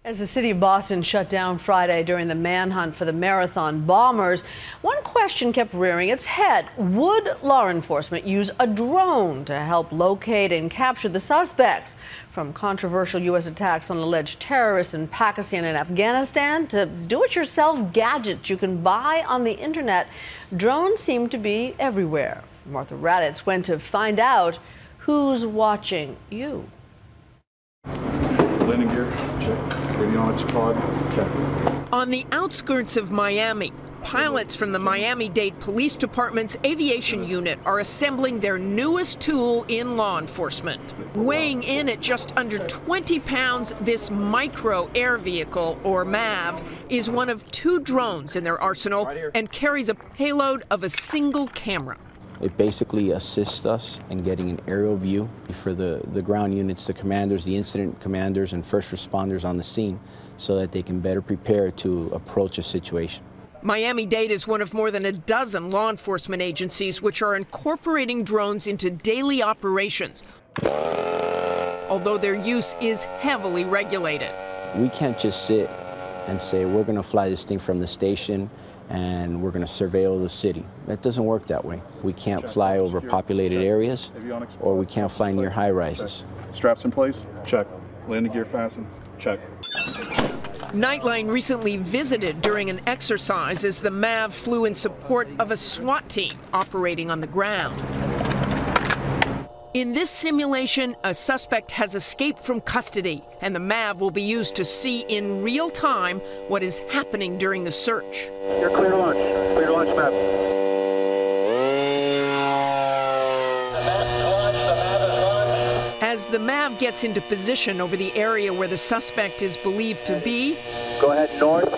As the city of Boston shut down Friday during the manhunt for the marathon bombers, one question kept rearing its head. Would law enforcement use a drone to help locate and capture the suspects? From controversial U.S. attacks on alleged terrorists in Pakistan and Afghanistan to do-it-yourself gadgets you can buy on the internet, drones seem to be everywhere. Martha Raddatz went to find out who's watching you. Landing gear, check. Avionics pod, check. On the outskirts of Miami, pilots from the Miami-Dade Police Department's aviation unit are assembling their newest tool in law enforcement. Weighing in at just under 20 pounds, this micro air vehicle, or MAV, is one of 2 drones in their arsenal and carries a payload of a single camera. It basically assists us in getting an aerial view for the ground units, the commanders, the incident commanders, and first responders on the scene so that they can better prepare to approach a situation. Miami-Dade is one of more than a dozen law enforcement agencies which are incorporating drones into daily operations, although their use is heavily regulated. We can't just sit and say, we're going to fly this thing from the station and we're going to surveil the city. That doesn't work that way. We can't fly over populated areas, or we can't fly near high-rises. Straps in place? Check. Landing gear fastened? Check. Nightline recently visited during an exercise as the MAV flew in support of a SWAT team operating on the ground. In this simulation, a suspect has escaped from custody, and the MAV will be used to see in real time what is happening during the search. You're clear to launch. Clear to launch, MAV. As the MAV gets into position over the area where the suspect is believed to be, go ahead north.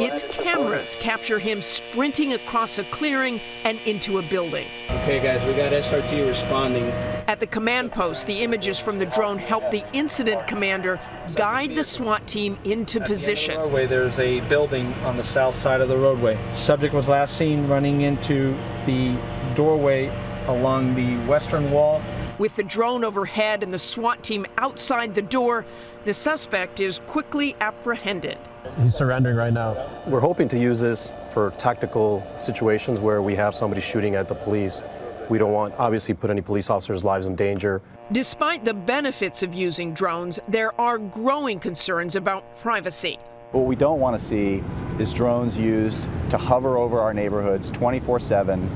Its cameras capture him sprinting across a clearing and into a building. Okay, guys, we got SRT responding. At the command post, the images from the drone help the incident commander guide the SWAT team into position. The roadway, there's a building on the south side of the roadway. Subject was last seen running into the doorway along the western wall. With the drone overhead and the SWAT team outside the door, the suspect is quickly apprehended. He's surrendering right now. We're hoping to use this for tactical situations where we have somebody shooting at the police. We don't want, obviously, put any police officers' lives in danger. Despite the benefits of using drones, there are growing concerns about privacy. What we don't want to see is drones used to hover over our neighborhoods 24/7,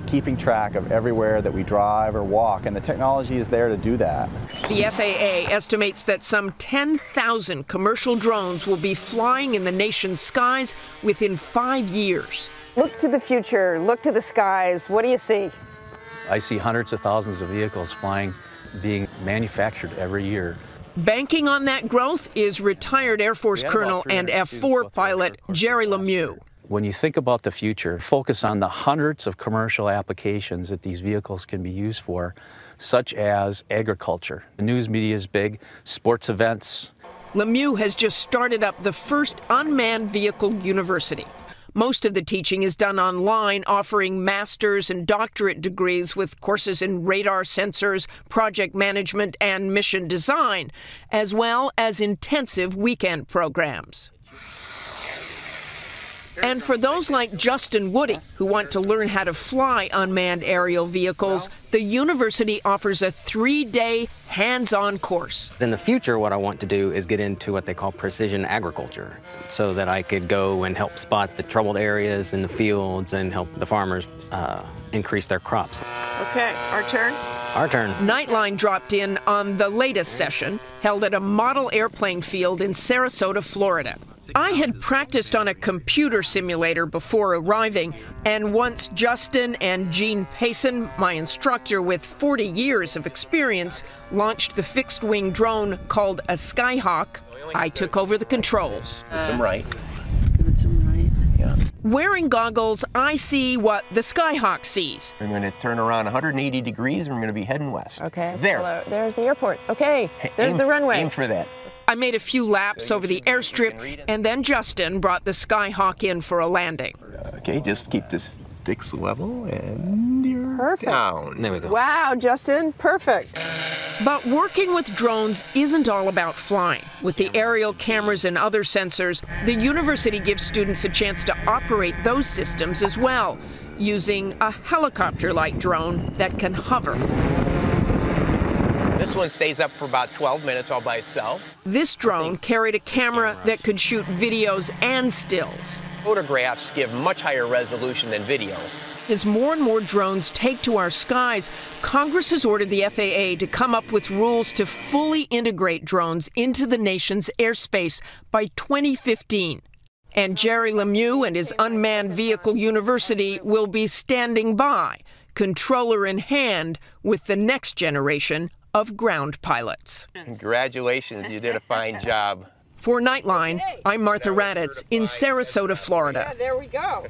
keeping track of everywhere that we drive or walk, and the technology is there to do that. The FAA estimates that some 10,000 commercial drones will be flying in the nation's skies within 5 years. Look to the future, look to the skies. What do you see? I see hundreds of thousands of vehicles flying, being manufactured every year. Banking on that growth is retired Air Force Colonel and F-4 pilot Jerry Lemieux. When you think about the future, focus on the hundreds of commercial applications that these vehicles can be used for, such as agriculture. The news media is big, sports events. Lemieux has just started up the first unmanned vehicle university. Most of the teaching is done online, offering master's and doctorate degrees with courses in radar sensors, project management, and mission design, as well as intensive weekend programs. And for those like Justin Woody, who want to learn how to fly unmanned aerial vehicles, the university offers a 3-day hands-on course. In the future, what I want to do is get into what they call precision agriculture, so that I could go and help spot the troubled areas in the fields and help the farmers increase their crops. Okay, our turn? Our turn. Nightline dropped in on the latest session, held at a model airplane field in Sarasota, Florida. I had practiced on a computer simulator before arriving, and once Justin and Gene Payson, my instructor with 40 years of experience, launched the fixed-wing drone called a Skyhawk, I took over the controls. It's him right. Give it some right. Yeah. Wearing goggles, I see what the Skyhawk sees. We're going to turn around 180 degrees and we're going to be heading west. Okay. There. So there's the airport. Okay. There's the runway. Aim for that. I made a few laps over the airstrip, and then Justin brought the Skyhawk in for a landing. Okay, just keep the sticks level and you're Perfect. down. There we go. Wow, Justin, perfect. But working with drones isn't all about flying. With the aerial cameras and other sensors, the university gives students a chance to operate those systems as well, using a helicopter-like drone that can hover. This one stays up for about 12 minutes all by itself. This drone carried a camera that could shoot videos and stills. Photographs give much higher resolution than video. As more and more drones take to our skies, Congress has ordered the FAA to come up with rules to fully integrate drones into the nation's airspace by 2015. And Jerry Lemieux and his Unmanned Vehicle University will be standing by, controller in hand, with the next generation of ground pilots. Congratulations, you did a fine job. For Nightline, I'm Martha Raddatz in Sarasota, Florida. Yeah, there we go.